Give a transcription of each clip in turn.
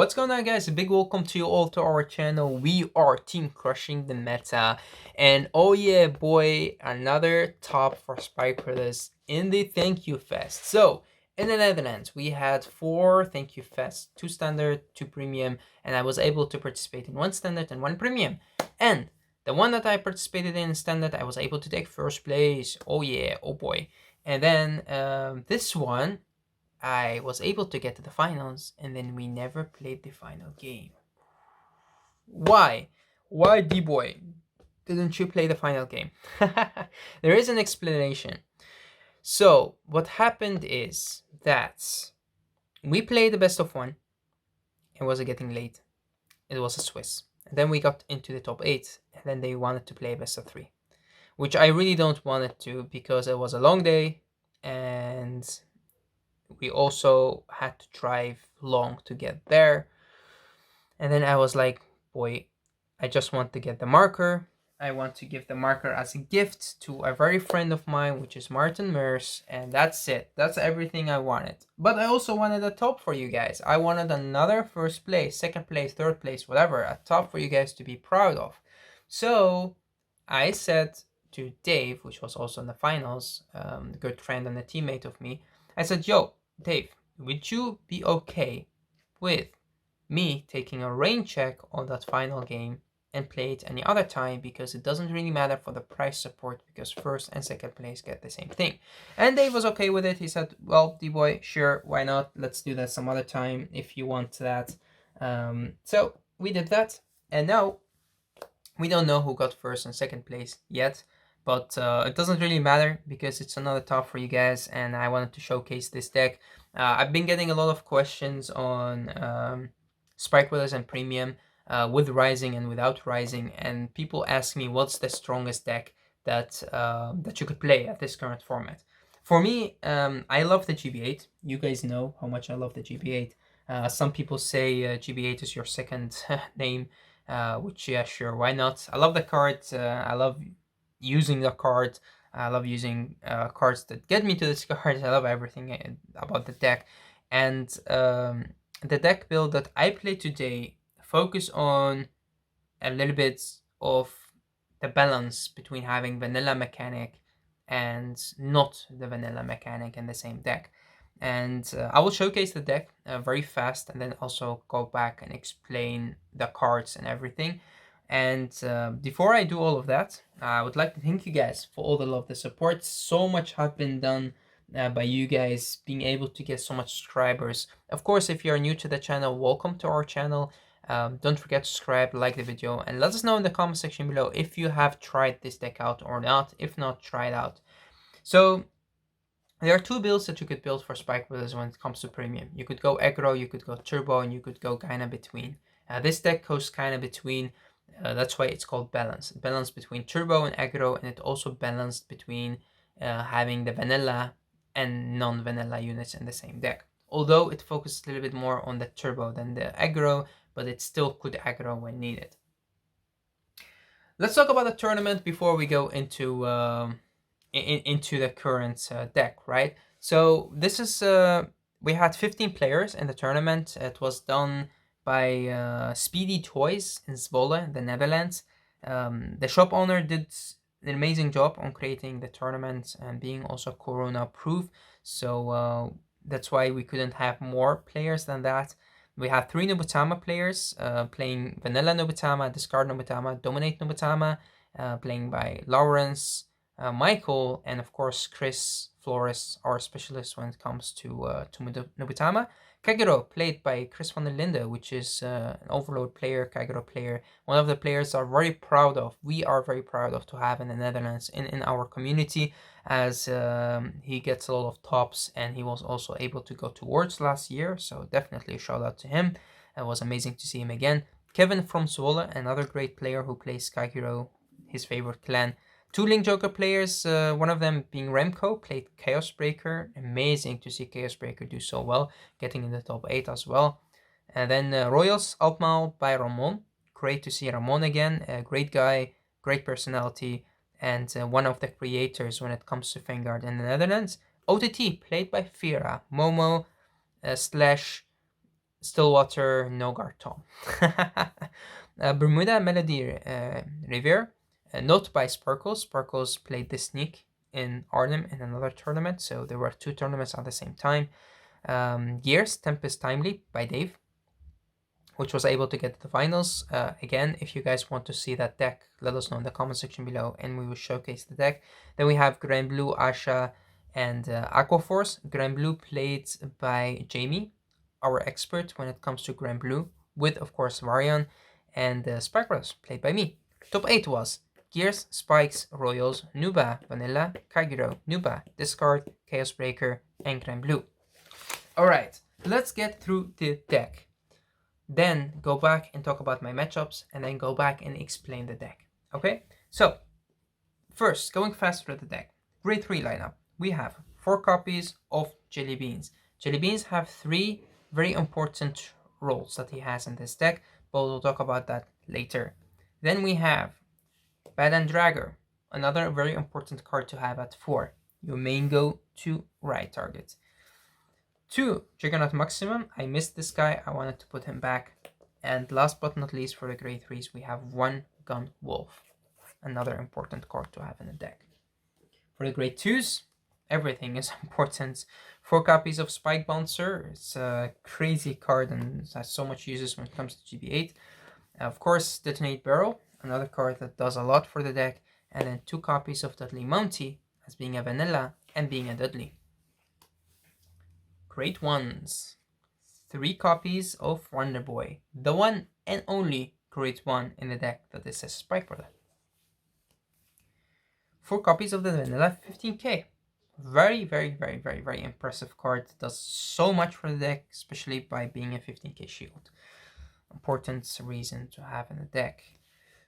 What's going on, guys? A big welcome to you all to our channel. We are Team Crushing the Meta, and oh yeah, boy, another top for Spike Brothers in the Thank You Fest. So in the Netherlands, we had 4 Thank You Fests, 2 standard, 2 premium, and I was able to participate in 1 standard and 1 premium. And the one that I participated in standard, I was able to take first place. Oh yeah, oh boy. And then this one, I was able to get to the finals, and then we never played the final game. Why? Why, D-Boy? Didn't you play the final game? There is an explanation. So, what happened is that we played the best of 1. It was getting late. It was a Swiss. And then we got into the top 8, and then they wanted to play best of 3. Which I really don't want it to, because it was a long day, and we also had to drive long to get there. And then I was like, boy, I just want to get the marker. I want to give the marker as a gift to a very friend of mine, which is Martin Mers, and that's it. That's everything I wanted. But I also wanted a top for you guys. I wanted another first place, second place, third place, whatever, a top for you guys to be proud of. So I said to Dave, which was also in the finals, a good friend and a teammate of me, I said, yo, Dave, would you be okay with me taking a rain check on that final game and play it any other time, because it doesn't really matter for the price support, because first and second place get the same thing. And Dave was okay with it. He said, well, D-Boy, sure, why not? Let's do that some other time if you want that. So we did that, and now we don't know who got first and second place yet, but it doesn't really matter because it's another top for you guys, and I wanted to showcase this deck. I've been getting a lot of questions on Spike Withers and Premium with Rising and without Rising, and people ask me what's the strongest deck that that you could play at this current format. For me, I love the GB8. You guys know how much I love the GB8. Some people say GB8 is your second name, which, yeah, sure, why not? I love the card. I love using the card. I love using cards that get me to this card. I love everything about the deck. And the deck build that I play today focus on a little bit of the balance between having vanilla mechanic and not the vanilla mechanic in the same deck. And I will showcase the deck very fast, and then also go back and explain the cards and everything. And before I do all of that, I would like to thank you guys for all the love, the support. So much has been done by you guys being able to get so much subscribers. Of course, if you're new to the channel, welcome to our channel. Don't forget to subscribe, like the video, and let us know in the comment section below if you have tried this deck out or not. If not, try it out. So there are 2 builds that you could build for Spike Brothers when it comes to premium. You could go aggro, you could go turbo, and you could go kinda between. This deck goes kinda between. That's why it's called balance. Balance between turbo and aggro, and it also balanced between having the vanilla and non-vanilla units in the same deck. Although it focuses a little bit more on the turbo than the aggro, but it still could aggro when needed. Let's talk about the tournament before we go into into the current deck, right? So this is we had 15 players in the tournament. It was done by Speedy Toys in Zwolle, the Netherlands. The shop owner did an amazing job on creating the tournament and being also Corona proof. So that's why we couldn't have more players than that. We have 3 Nobutama players playing Vanilla Nobutama, Discard Nobutama, Dominate Nobutama, playing by Lawrence, Michael, and of course Chris Flores, our specialist when it comes to Nobutama. Kagero, played by Chris van der Linde, which is an Overlord player, Kagero player, one of the players are very proud of. We are very proud of to have in the Netherlands in our community, as he gets a lot of tops, and he was also able to go to Worlds last year, so definitely a shout out to him. It was amazing to see him again. Kevin from Zwolle, another great player who plays Kagero, his favorite clan. 2 Link Joker players, one of them being Remco, played Chaos Breaker. Amazing to see Chaos Breaker do so well, getting in the top 8 as well. And then Royals, altmaile by Ramon. Great to see Ramon again. A great guy, great personality, and one of the creators when it comes to Vanguard in the Netherlands. OTT, played by Fira. Momo slash Stillwater, Nogar Tom. Bermuda Melody Riviere, not by Sparkles. Sparkles played the sneak in Arnhem in another tournament, so there were 2 tournaments at the same time. Gears, Tempest Timely by Dave, which was able to get to the finals. Again, if you guys want to see that deck, let us know in the comment section below and we will showcase the deck. Then we have Grand Blue, Asha, and Aquaforce. Grand Blue played by Jamie, our expert when it comes to Grand Blue, with of course Varian, and Spike Brothers played by me. Top 8 was Gears, Spikes, Royals, Nuba, Vanilla, Kagero, Nuba, Discard, Chaos Breaker, and Grand Blue. Alright, let's get through the deck. Then go back and talk about my matchups, and then go back and explain the deck. Okay, so first, going fast through the deck. Grade 3 lineup. We have 4 copies of Jelly Beans. Jelly Beans have 3 very important roles that he has in this deck, but we'll talk about that later. Then we have Bad and Dragger, another very important card to have at 4. Your main go to right target. 2, Juggernaut Maximum. I missed this guy, I wanted to put him back. And last but not least, for the grade 3s, we have 1 Gun Wolf, another important card to have in the deck. For the grade 2s, everything is important. 4 copies of Spike Bouncer. It's a crazy card and has so much uses when it comes to GB8. Of course, Detonate Barrel, another card that does a lot for the deck. And then 2 copies of Dudley Mountie, as being a vanilla and being a Dudley. Grade 1s. 3 copies of Wonder Boy, the one and only grade 1 in the deck that is a Spike Brother. 4 copies of the vanilla 15k. Very, very, very, very, very impressive card. Does so much for the deck, especially by being a 15k shield. Important reason to have in the deck.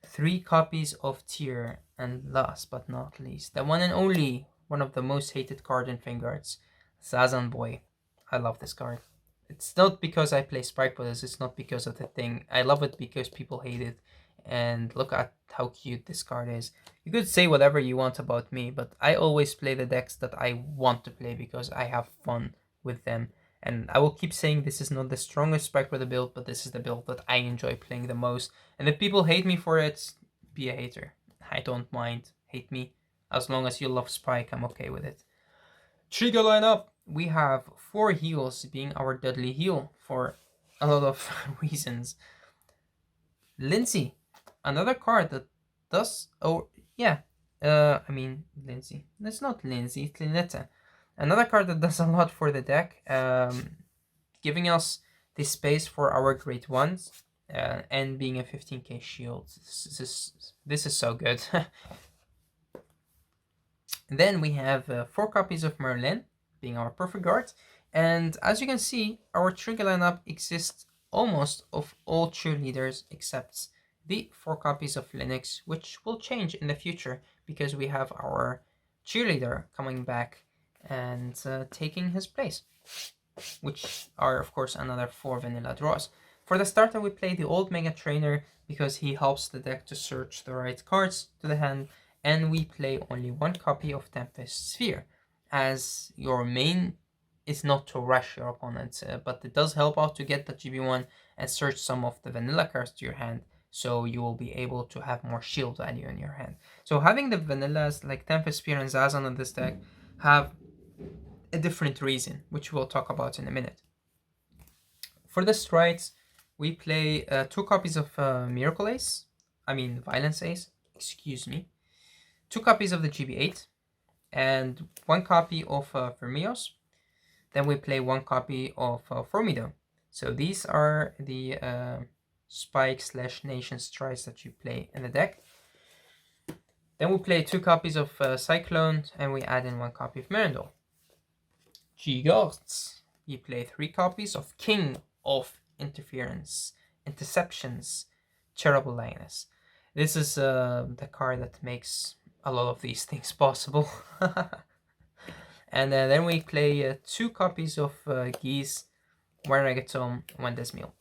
3 copies of Tier, and last but not least, the one and only, one of the most hated card in Vanguards, Zazan Boy. I love this card. It's not because I play Spike Brothers, it's not because of the thing. I love it because people hate it. And look at how cute this card is. You could say whatever you want about me, but I always play the decks that I want to play because I have fun with them. And I will keep saying this is not the strongest Spike Brother build, but this is the build that I enjoy playing the most. And if people hate me for it, be a hater. I don't mind. Hate me. As long as you love Spike, I'm okay with it. Trigger lineup. We have 4 heals, being our Dudley heal for a lot of reasons. Lindsay, another card that does, Lindsay. That's not Lindsay, it's Linetta. Another card that does a lot for the deck, giving us the space for our grade 1s, and being a 15k shield. This is so good. Then we have 4 copies of Merlin, being our perfect guard. And as you can see, our trigger lineup exists almost of all cheerleaders except the 4 copies of Linux, which will change in the future because we have our cheerleader coming back and taking his place, which are of course another 4 vanilla draws. For the starter, we play the old Mega Trainer because he helps the deck to search the right cards to the hand, and we play only 1 copy of Tempest Sphere, as your main is not to rush your opponent, but it does help out to get the GB1 and search some of the vanilla cards to your hand, so you will be able to have more shield value in your hand. So having the vanillas like Tempest Spear and Zazan on this deck have a different reason, which we'll talk about in a minute. For the strides, we play 2 copies of Violence Ace, excuse me, 2 copies of the GB8, and 1 copy of Vermeos. Then we play 1 copy of Formido. So these are the Spike/Nation strides that you play in the deck. Then we play 2 copies of Cyclone, and we add in 1 copy of Merendol. G-Guards. We play 3 copies of King of Interference, Interceptions, Terrible Lioness. This is the card that makes a lot of these things possible. And then we play 2 copies of Geese, 1 Reggaeton, 1 Desmil.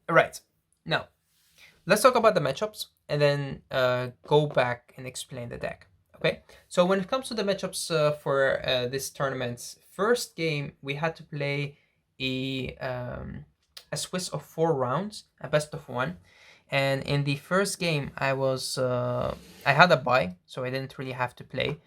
Alright, now let's talk about the matchups and then go back and explain the deck. Okay, so when it comes to the matchups for this tournament, first game we had to play a Swiss of 4 rounds, a best of 1. And in the first game, I had a bye, so I didn't really have to play.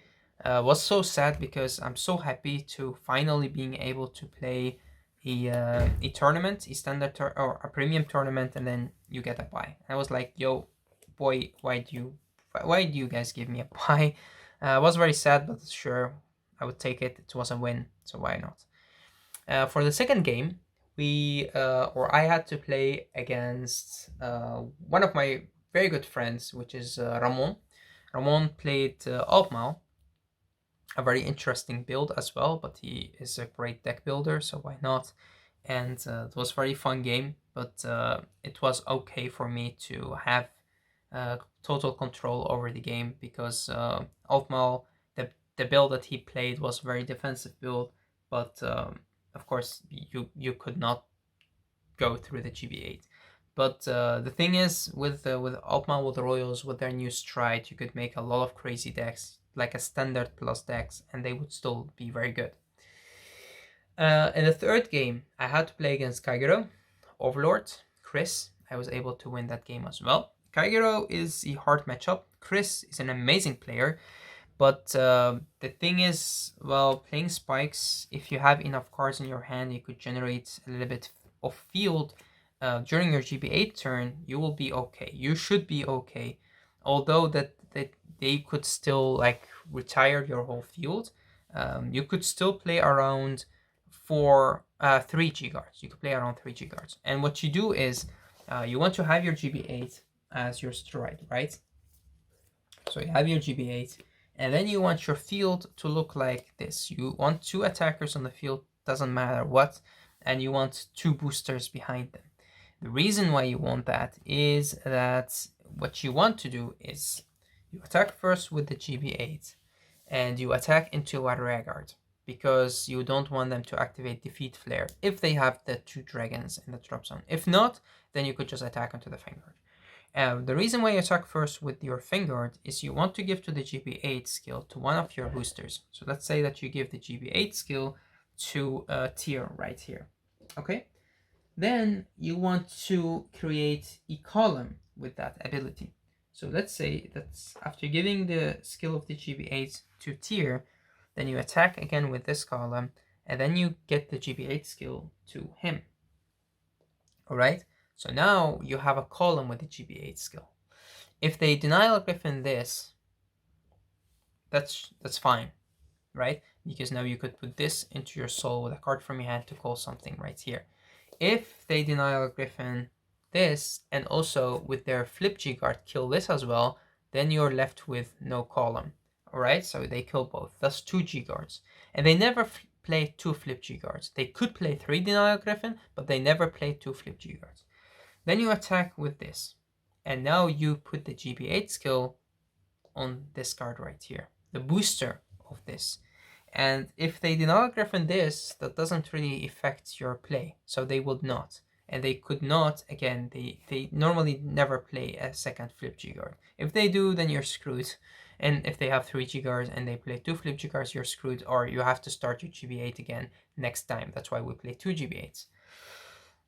Was so sad because I'm so happy to finally being able to play a tournament, a standard or a premium tournament, and then you get a bye. I was like, yo, boy, why do you guys give me a bye? I was very sad, but sure, I would take it. It was a win, so why not? For the second game, I had to play against one of my very good friends, which is Ramon. Ramon played altmaile, a very interesting build as well, but he is a great deck builder, so why not? And it was a very fun game, but it was okay for me to have total control over the game because altmaile, the build that he played was a very defensive build, but of course you could not go through the GB8. But the thing is, with altmaile, with the Royals, with their new stride, you could make a lot of crazy decks, like a standard plus decks, and they would still be very good. In the third game, I had to play against Kagero, Overlord, Chris. I was able to win that game as well. Kagero is a hard matchup. Chris is an amazing player, but the thing is, well, playing spikes, if you have enough cards in your hand, you could generate a little bit of field during your GB8 turn. You will be okay. You should be okay. Although that they could still like retire your whole field, you could still play around 3 G guards. You could play around 3 G guards. And what you do is you want to have your GB8 as your stride, right? So you have your GB8, and then you want your field to look like this. You want 2 attackers on the field, doesn't matter what, and you want 2 boosters behind them. The reason why you want that is that what you want to do is you attack first with the GB8, and you attack into a Vanguard, because you don't want them to activate Defeat Flare if they have the 2 dragons in the drop zone. If not, then you could just attack onto the Vanguard. The reason why you attack first with your Vanguard is you want to give to the GB8 skill to one of your boosters. So let's say that you give the GB8 skill to Tier right here. Okay? Then you want to create a column with that ability. So let's say that after giving the skill of the GB8 to Tier, then you attack again with this column, and then you get the GB8 skill to him. Alright? So now you have a column with the GB8 skill. If they denial Griffin this, that's fine, right? Because now you could put this into your soul with a card from your hand to call something right here. If they denial Griffin this, and also with their flip G guard kill this as well, then you're left with no column. Alright, so they kill both. That's 2 G guards. And they never play 2 flip G guards. They could play 3 denial Griffin, but they never play 2 flip G guards. Then you attack with this, and now you put the GB8 skill on this card right here, the booster of this. And if they deny Griffin this, that doesn't really affect your play, so they would not. And they could not, again, they normally never play a second flip G guard. If they do, then you're screwed. And if they have 3 G guards and they play 2 flip G guards, you're screwed, or you have to start your GB8 again next time. That's why we play 2 GB8s.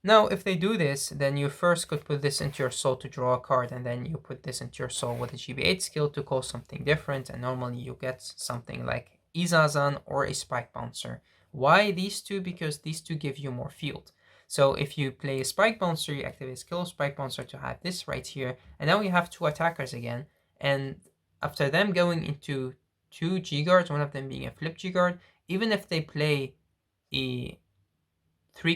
Now, if they do this, then you first could put this into your soul to draw a card, and then you put this into your soul with a GB8 skill to call something different, and normally you get something like Izazan or a Spike Bouncer. Why these two? Because these two give you more field. So if you play a Spike Bouncer, you activate skill of Spike Bouncer to have this right here, and now you have 2 attackers again, and after them going into 2 G guards, one of them being a flip G guard, even if they play 3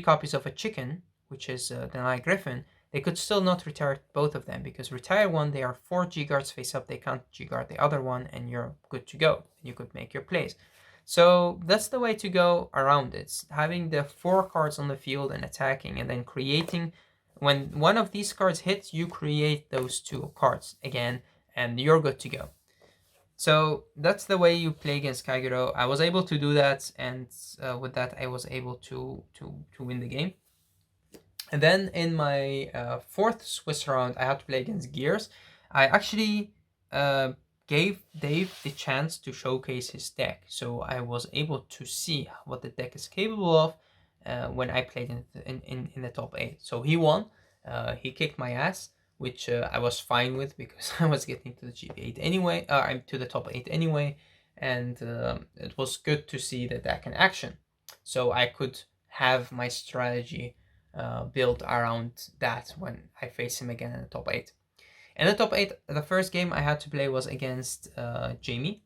copies of a chicken, which is Deny Griffin, they could still not retire both of them, because retire one, they are 4 G guards face up, they can't G guard the other one, and you're good to go. You could make your plays. So that's the way to go around it. Having the 4 cards on the field and attacking, and then creating, when one of these cards hits, you create those 2 cards again, and you're good to go. So that's the way you play against Kagero. I was able to do that, and with that I was able to win the game. And then in my 4th Swiss round, I had to play against Gears. I actually gave Dave the chance to showcase his deck, so I was able to see what the deck is capable of, when I played in the top 8. So he won. He kicked my ass, which I was fine with because I was getting to the GB8 anyway. I'm to the top 8 anyway, and it was good to see the deck in action. So I could have my strategy built around that when I face him again in the top 8. In the top 8, the first game I had to play was against Jamie,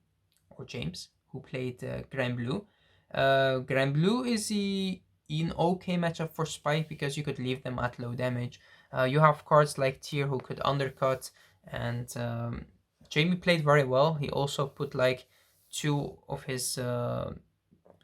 or James, who played Grand Blue. Grand Blue is an okay matchup for Spike because you could leave them at low damage. You have cards like Tyr who could undercut, and Jamie played very well. He also put like 2 of his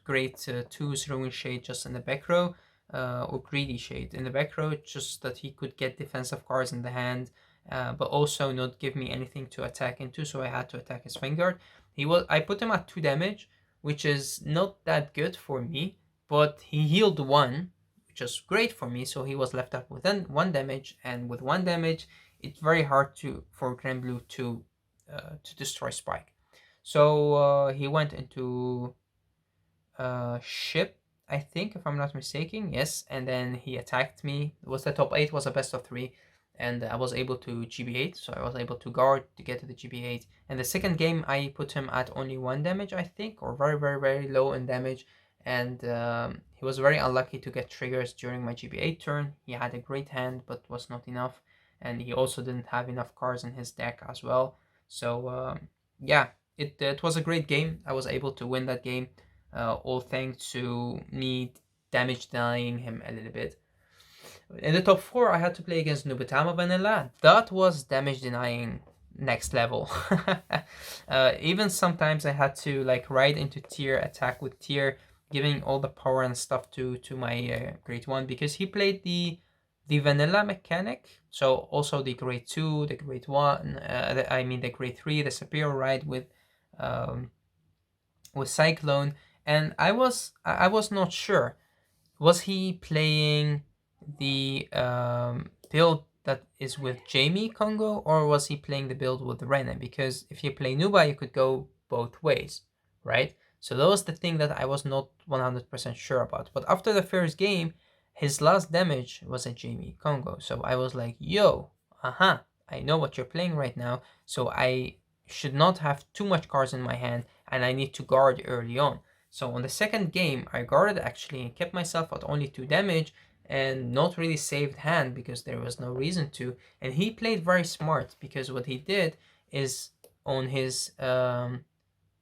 great 2s Ruin Shade just in the back row, or Greedy Shade in the back row, just that he could get defensive cards in the hand, but also not give me anything to attack into, so I had to attack his Vanguard. I put him at 2 damage, which is not that good for me, but he healed 1, which is great for me, so he was left up with 1 damage, and with 1 damage, it's very hard for Grand Blue to destroy Spike. So he went into ship, I think, if I'm not mistaken. Yes, and then he attacked me. It was the top 8, was a best of 3, and I was able to GB8, so I was able to guard to get to the GB8. And the second game, I put him at only 1 damage, I think, or very, very, very low in damage, and he was very unlucky to get triggers during my GB8 turn. He had a great hand, but was not enough, and he also didn't have enough cards in his deck as well. So yeah, it was a great game. I was able to win that game, all thanks to me damage denying him a little bit. In the top 4, I had to play against Nuba Vanilla. That was damage denying next level. Even sometimes I had to like ride into Tyr, attack with Tyr, giving all the power and stuff to my Great 1, because he played the vanilla mechanic, so also the Great 2, the Great 1, the Great 3, the Superior ride with Cyclone, and I was not sure, was he playing the build that is with Jamie Congo, or was he playing the build with Rene? Because if you play Nuba, you could go both ways, right? So that was the thing that I was not 100% sure about. But after the first game, his last damage was a Jamie Congo. So I was like, yo, I know what you're playing right now. So I should not have too much cards in my hand, and I need to guard early on. So on the second game, I guarded actually and kept myself at only 2 damage, and not really saved hand because there was no reason to. And he played very smart, because what he did is on his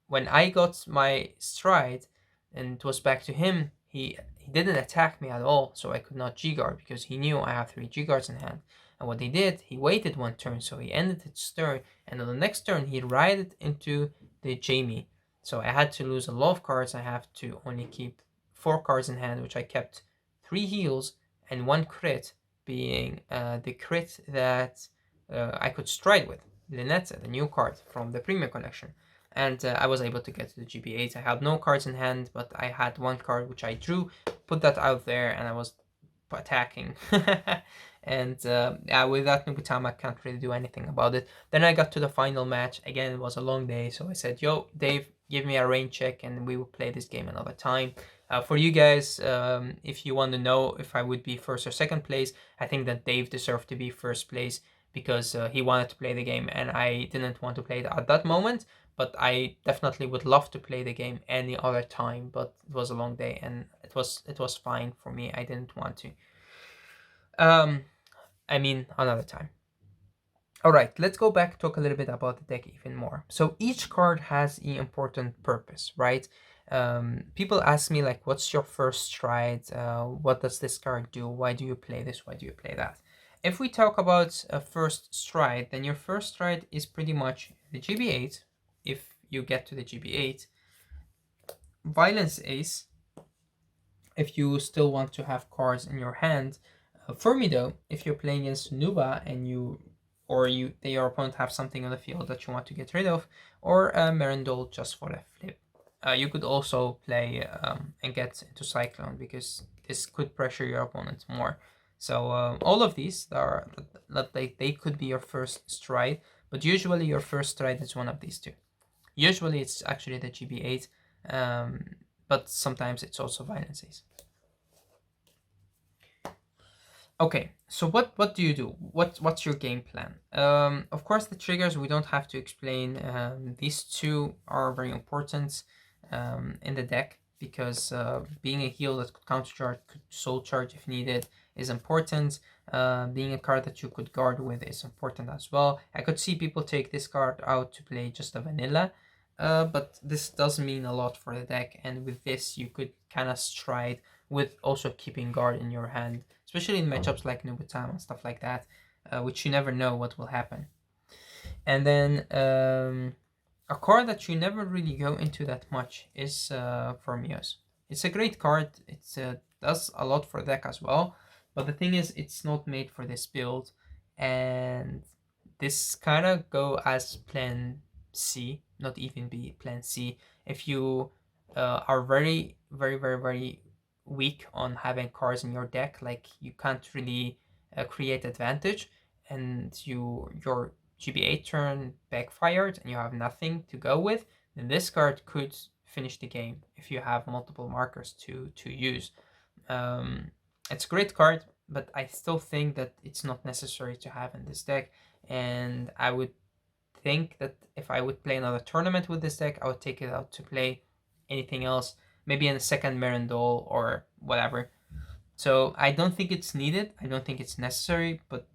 when I got my stride and it was back to him, he didn't attack me at all, so I could not G-guard because he knew I have 3 G-guards in hand. And what he did, he waited 1 turn, so he ended his turn, and on the next turn he rided into the Jamie. So I had to lose a lot of cards. I have to only keep 4 cards in hand, which I kept 3 heals and 1 crit, being the crit that I could stride with, Linetta, the new card from the Premium Collection. And I was able to get to the GB8. I had no cards in hand, but I had 1 card which I drew, put that out there, and I was attacking. And yeah, with that, Nubutama can't really do anything about it. Then I got to the final match. Again, it was a long day, so I said, yo, Dave, give me a rain check and we will play this game another time. For you guys, if you want to know if I would be first or second place, I think that Dave deserved to be first place, because he wanted to play the game and I didn't want to play it at that moment. But I definitely would love to play the game any other time, but it was a long day and it was fine for me. I didn't want to. Another time. All right, let's go back, talk a little bit about the deck even more. So each card has an important purpose, right? People ask me like, what's your first stride? What does this card do? Why do you play this? Why do you play that? If we talk about a first stride, then your first stride is pretty much the GB8, if you get to the GB8, Violence Ace, if you still want to have cards in your hand. For me though, if you're playing against Nuba and your opponent have something on the field that you want to get rid of, or Merendol just for a flip. You could also play and get into Cyclone, because this could pressure your opponent more. So all of these they could be your first stride, but usually your first stride is one of these 2. Usually it's actually the GB8, but sometimes it's also Violence Ace. Okay, so what do you do? What's your game plan? Of course, the triggers we don't have to explain. These two are very important in the deck because being a heal that could counter charge, could soul charge if needed, is important. Being a card that you could guard with is important as well. I could see people take this card out to play just a vanilla, but this does mean a lot for the deck, and with this you could kind of stride with also keeping guard in your hand, especially in matchups like Nuba and stuff like that, which you never know what will happen. And then a card that you never really go into that much is Formios. It's a great card. It does a lot for deck as well, but the thing is, it's not made for this build, and this kind of go as plan C, not even B, plan C. If you are very, very, very, very weak on having cards in your deck, like you can't really create advantage, and your GBA turn backfired and you have nothing to go with, then this card could finish the game if you have multiple markers to use. Um, it's a great card, but I still think that it's not necessary to have in this deck, and I would think that if I would play another tournament with this deck, I would take it out to play anything else, maybe in a second Merendol or whatever. So I don't think it's needed. I don't think it's necessary, but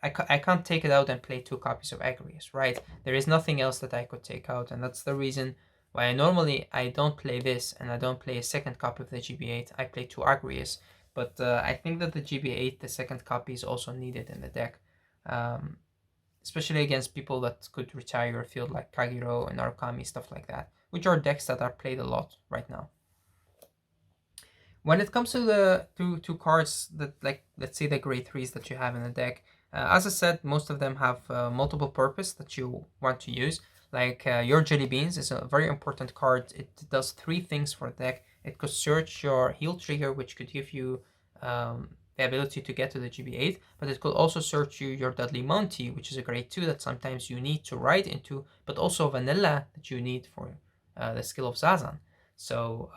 I can't take it out and play 2 copies of Agrius, right? There is nothing else that I could take out, and that's the reason why I don't play this and I don't play a second copy of the GB8. I play 2 Agrius, but I think that the GB8, the second copy, is also needed in the deck, um, especially against people that could retire your field like Kagero and Arukami, stuff like that, which are decks that are played a lot right now. When it comes to the two cards that, like, let's say the grade 3s that you have in the deck, as I said, most of them have multiple purpose that you want to use. Like your Jelly Beans is a very important card. It does 3 things for the deck. It could search your heal trigger, which could give you the ability to get to the GB8, but it could also search you your Dudley Mountie, which is a grade 2 that sometimes you need to ride into, but also Vanilla that you need for the skill of Zazan. So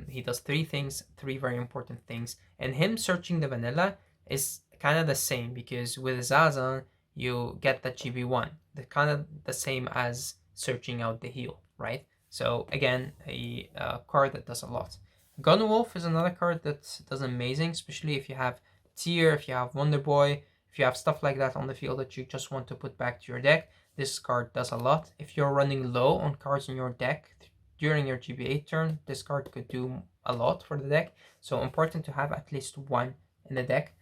he does 3 things, 3 very important things, and him searching the vanilla is kind of the same because with Zazan you get that GB1, the kind of the same as searching out the heal, right? So again, a card that does a lot. Gunwolf is another card that does amazing, especially if you have Tier, if you have Wonder Boy, if you have stuff like that on the field that you just want to put back to your deck. This card does a lot. If you're running low on cards in your deck during your GB8 turn, this card could do a lot for the deck, so important to have at least 1 in the deck.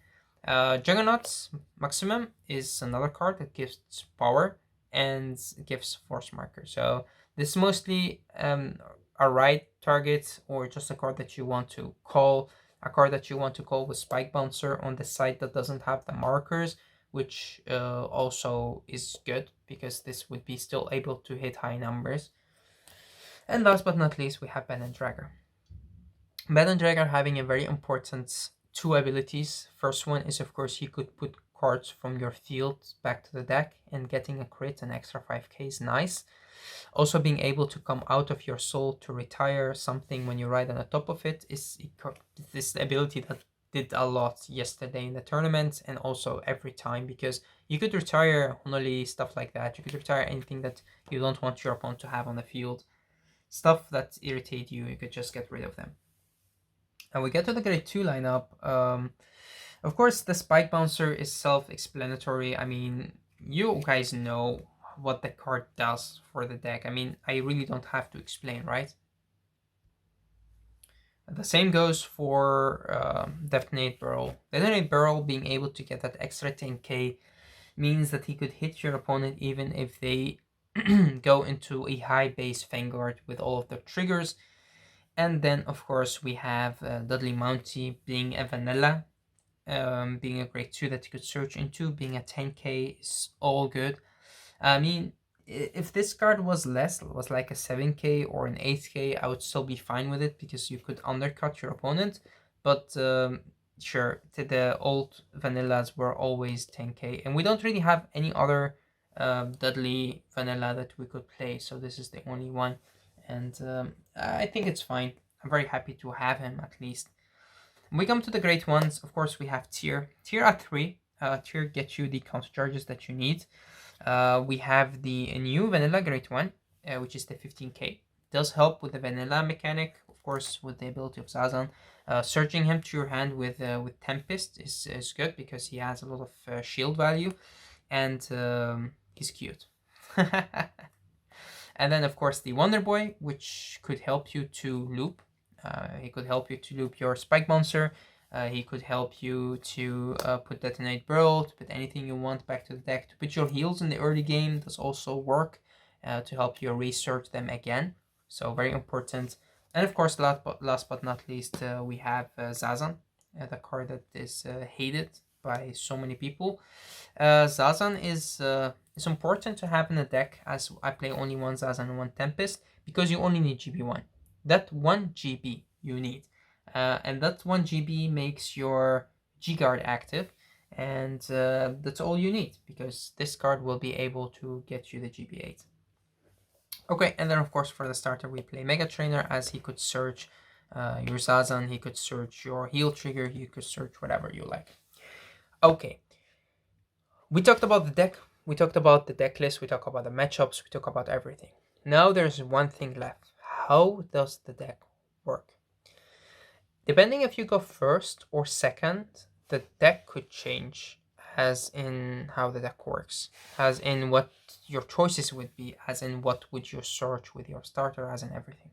Juggernaut's Maximum is another card that gives power and gives force marker. So this mostly a right target or just a card that you want to call. A card that you want to call with Spike Bouncer on the side that doesn't have the markers, which also is good because this would be still able to hit high numbers. And last but not least, we have Ben and Dragger. Ben and Dragger having a very important 2 abilities. First one is, of course, he could put cards from your field back to the deck, and getting a crit, an extra 5k is nice. Also, being able to come out of your soul to retire something when you ride on the top of it is this ability that did a lot yesterday in the tournament and also every time, because you could retire Honoli, stuff like that. You could retire anything that you don't want your opponent to have on the field. Stuff that irritate you, you could just get rid of them. And we get to the grade 2 lineup. Of course, the Spike Bouncer is self-explanatory. I mean, you guys know what the card does for the deck. I mean, I really don't have to explain, right? The same goes for Detonate Barrel. Detonate Barrel being able to get that extra 10k means that he could hit your opponent even if they go into a high base Vanguard with all of their triggers. And then, of course, we have Dudley Mountie being a vanilla, being a grade 2 that you could search into, being a 10k is all good. I mean, if this card was less, was like a 7k or an 8k, I would still be fine with it because you could undercut your opponent. But sure, the old vanillas were always 10k, and we don't really have any other Dudley vanilla that we could play, so this is the only one, and I think it's fine. I'm very happy to have him at least. We come to the great ones. Of course, we have tier. Tier at 3. Tier gets you the counter charges that you need. We have the new vanilla great one, which is the 15k. Does help with the vanilla mechanic, of course, with the ability of Zazan. Searching him to your hand with tempest is good because he has a lot of shield value, and he's cute. And then of course the Wonder Boy, which could help you to loop. He could help you to loop your spike monster. He could help you to put detonate burl, to put anything you want back to the deck. To put your heals in the early game does also work to help you research them again. So very important. And of course, last but not least, we have Zazan, the card that is hated by so many people. Zazan is important to have in a deck, as I play only one Zazan and one Tempest, because you only need GB1. That 1 GB you need. And that 1 GB makes your G-Guard active, and that's all you need, because this card will be able to get you the GB8. Okay, and then of course for the starter we play Mega Trainer, as he could search your Zazan, he could search your heal trigger, he could search whatever you like. Okay, we talked about the deck, we talked about the deck list, we talked about the matchups, we talked about everything. Now there's one thing left. How does the deck work? Depending if you go first or second, the deck could change, as in how the deck works, as in what your choices would be, as in what would you search with your starter, as in everything.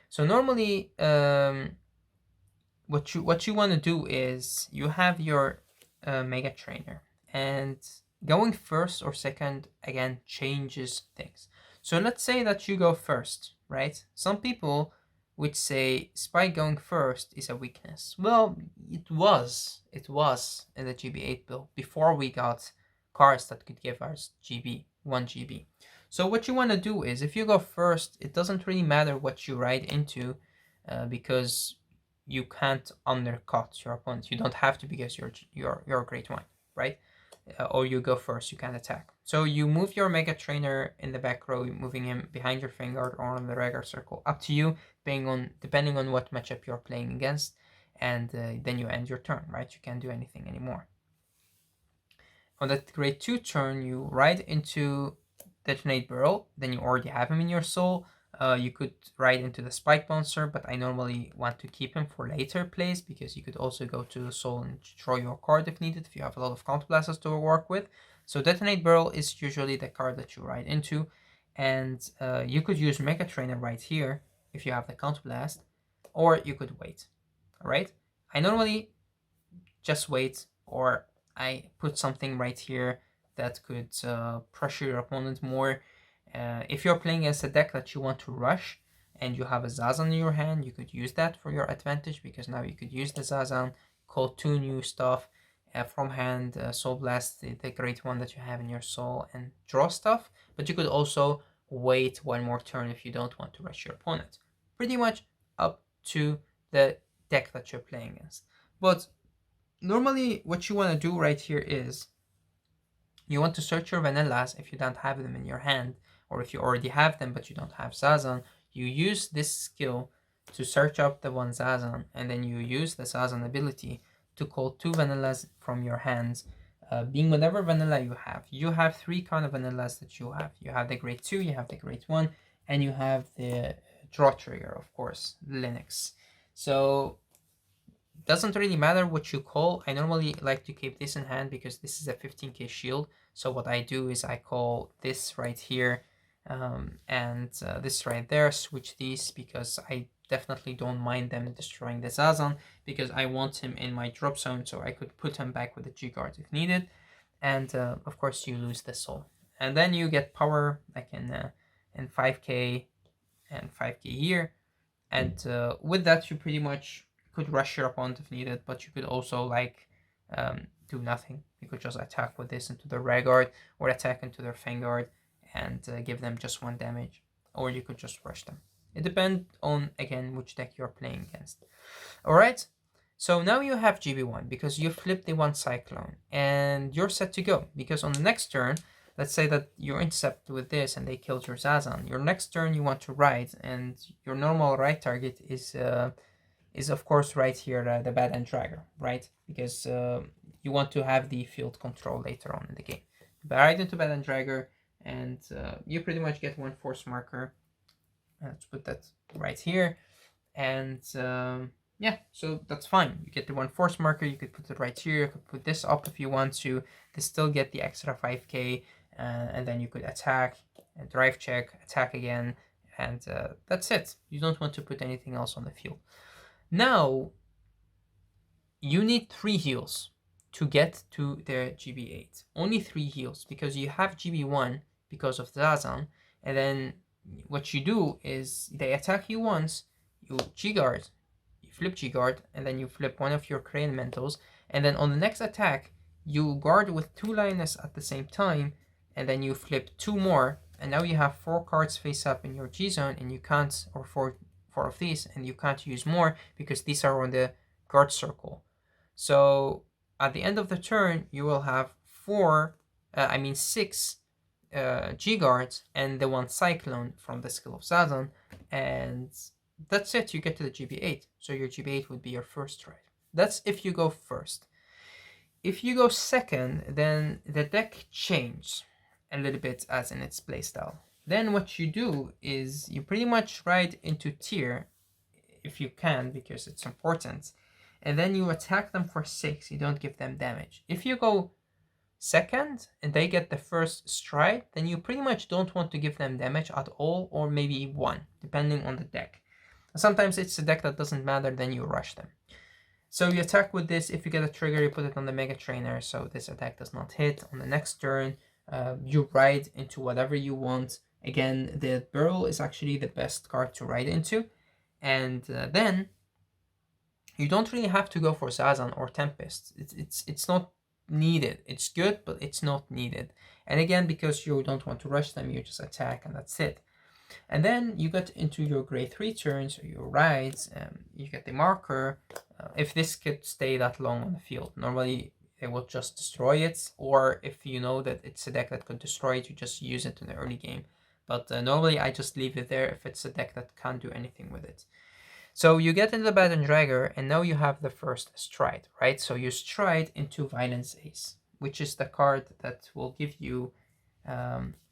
So normally, what you want to do is you have your Mega Trainer, and going first or second again changes things. So let's say that you go first, right? Some people would say Spike going first is a weakness. Well, it was in the GB8 build before we got cards that could give us GB, 1 GB. So what you want to do is, if you go first, it doesn't really matter what you ride into, because you can't undercut your opponent. You don't have to, because you're a great one, right? Or you go first, you can attack. So you move your Mega Trainer in the back row, moving him behind your Vanguard or on the regular circle, up to you, depending on what matchup you're playing against, and then you end your turn, right? You can't do anything anymore. On that grade 2 turn, you ride into Detonate Burrow, then you already have him in your soul. You could ride into the Spike Monster, but I normally want to keep him for later plays, because you could also go to the soul and draw your card if needed, if you have a lot of counterblasters to work with. So Detonate Burrow is usually the card that you ride into, and you could use Mega Trainer right here if you have the counterblast, or you could wait. Alright? I normally just wait, or I put something right here that could pressure your opponent more. If you're playing against a deck that you want to rush and you have a Zazan in your hand, you could use that for your advantage, because now you could use the Zazan, call 2 new stuff from hand, Soul Blast, the great one that you have in your soul, and draw stuff. But you could also wait one more turn if you don't want to rush your opponent. Pretty much up to the deck that you're playing against. But normally what you want to do right here is you want to search your vanillas if you don't have them in your hand, or if you already have them but you don't have Zazan. You use this skill to search up the one Zazan, and then you use the Zazan ability to call 2 vanillas from your hands, being whatever vanilla you have. You have 3 kind of vanillas that you have. You have the grade 2, you have the grade 1, and you have the draw trigger, of course, Linux. So doesn't really matter what you call. I normally like to keep this in hand because this is a 15k shield. So what I do is I call this right here, and this right there, switch these, because I definitely don't mind them destroying the Zazan, because I want him in my drop zone, so I could put him back with the G-Guard if needed. And of course you lose the soul. And then you get power, like in 5k and 5k here. And with that you pretty much could rush your opponent if needed, but you could also like do nothing. You could just attack with this into the Vanguard, or attack into their Vanguard and give them just 1 damage, or you could just rush them. It depends on, again, which deck you're playing against. Alright, so now you have GB1 because you flipped the 1 Cyclone, and you're set to go, because on the next turn, let's say that you intercept with this and they killed your Zazan. Your next turn you want to ride, and your normal ride target is is of course right here, the bad and dragger, right? Because you want to have the field control later on in the game. But right into bad and dragger, and you pretty much get one force marker. Let's put that right here, and yeah, so that's fine. You get the one force marker. You could put it right here. You could put this up if you want to still get the extra 5k, and then you could attack, drive check, attack again, and that's it. You don't want to put anything else on the field. Now, you need 3 heals to get to the GB8. Only 3 heals, because you have GB1 because of Zazan, and then what you do is they attack you once, you G-guard, you flip G-guard, and then you flip one of your crane elementals, and then on the next attack, you guard with 2 lioness at the same time, and then you flip 2 more, and now you have 4 cards face up in your G-zone, and you can't, or 4 of these, and you can't use more because these are on the guard circle. So at the end of the turn, you will have 6 G-guards and the 1 cyclone from the skill of Zazan, and that's it. You get to the GB8. So your GB8 would be your first stride. That's if you go first. If you go second, then the deck changes a little bit as in its playstyle. Then what you do is you pretty much ride into tier, if you can, because it's important, and then you attack them for 6. You don't give them damage. If you go second and they get the first stride, then you pretty much don't want to give them damage at all, or maybe 1, depending on the deck. Sometimes it's a deck that doesn't matter, then you rush them. So you attack with this. If you get a trigger, you put it on the Mega Trainer, so this attack does not hit. On the next turn, you ride into whatever you want. Again, the Burl is actually the best card to ride into. And then you don't really have to go for Zazan or Tempest. It's not needed. It's good, but it's not needed. And again, because you don't want to rush them, you just attack and that's it. And then you get into your grade 3 turns, or your rides, you get the marker. If this could stay that long on the field, normally it will just destroy it, or if you know that it's a deck that could destroy it, you just use it in the early game. But normally I just leave it there if it's a deck that can't do anything with it. So you get into the Bad and Dragger, and now you have the first stride, right? So you stride into Violence Ace, which is the card that will give you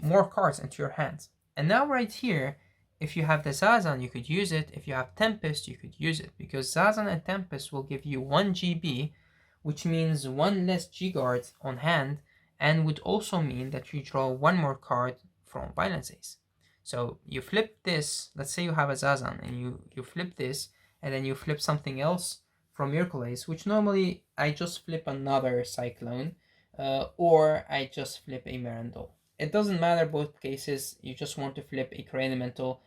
more cards into your hands. And now right here, if you have the Zazan, you could use it. If you have Tempest, you could use it, because Zazan and Tempest will give you 1 GB, which means 1 less G-guard on hand, and would also mean that you draw 1 more card from Violence Ace. So you flip this, let's say you have a Zazan, and you flip this, and then you flip something else from Miracle Ace, which normally I just flip another Cyclone, or I just flip a Mirandol. It doesn't matter both cases, you just want to flip a Crane Elemental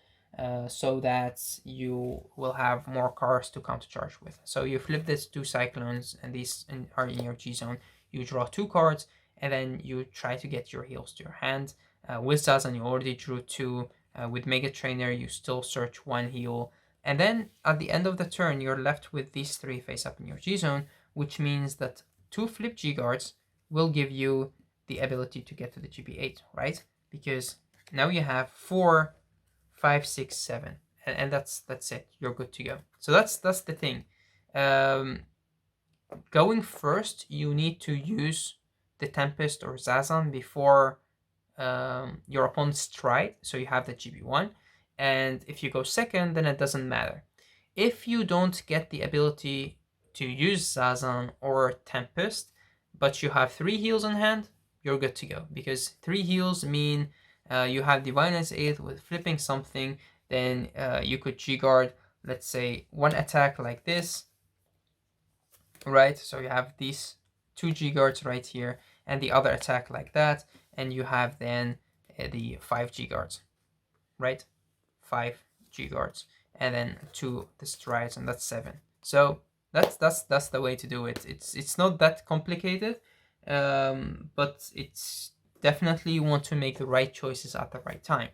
so that you will have more cards to countercharge with. So you flip this 2 Cyclones, and these are in your G-zone. You draw 2 cards, and then you try to get your heals to your hand. With Zazan, you already drew 2. With Mega Trainer, you still search 1 heal. And then at the end of the turn, you're left with these 3 face up in your G-zone, which means that 2 flip G-guards will give you the ability to get to the GB8, right? Because now you have 4, 5, 6, 7, and that's it. You're good to go. So that's the thing. Going first, you need to use the Tempest or Zazan before your opponent's stride, so you have the GB1. And if you go second, then it doesn't matter. If you don't get the ability to use Zazan or Tempest, but you have 3 heals on hand, you're good to go, because 3 heals mean you have Divinance 8 with flipping something, then you could G-guard, let's say, 1 attack like this, right? So you have these 2 G-guards right here, and the other attack like that, and you have then the 5 G-guards, right? 5 G-guards, and then 2 the strides, and that's 7. So that's the way to do it. It's not that complicated. But it's definitely you want to make the right choices at the right time.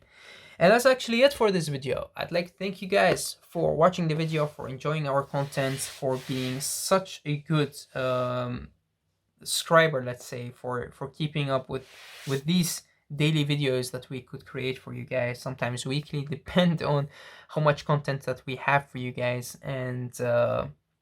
And that's actually it for this video. I'd like to thank you guys for watching the video, for enjoying our content, for being such a good subscriber, let's say, for keeping up with these daily videos that we could create for you guys, sometimes weekly, depend on how much content that we have for you guys. And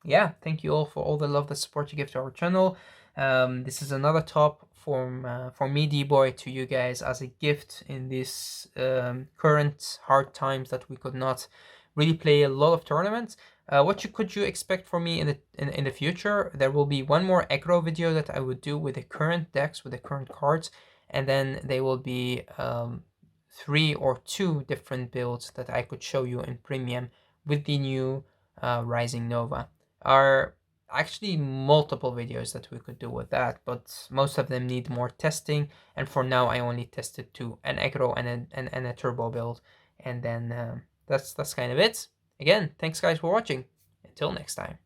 yeah, thank you all for all the love, the support you give to our channel. This is another top from me, D-Boy, to you guys as a gift in this current hard times that we could not really play a lot of tournaments. Could you expect from me in the future? There will be one more aggro video that I would do with the current decks, with the current cards, and then there will be 3 or 2 different builds that I could show you in premium with the new Rising Nova. Are actually multiple videos that we could do with that, but most of them need more testing, and for now I only tested 2, an aggro and a turbo build, and then that's kind of it. Again, thanks guys for watching. Until next time.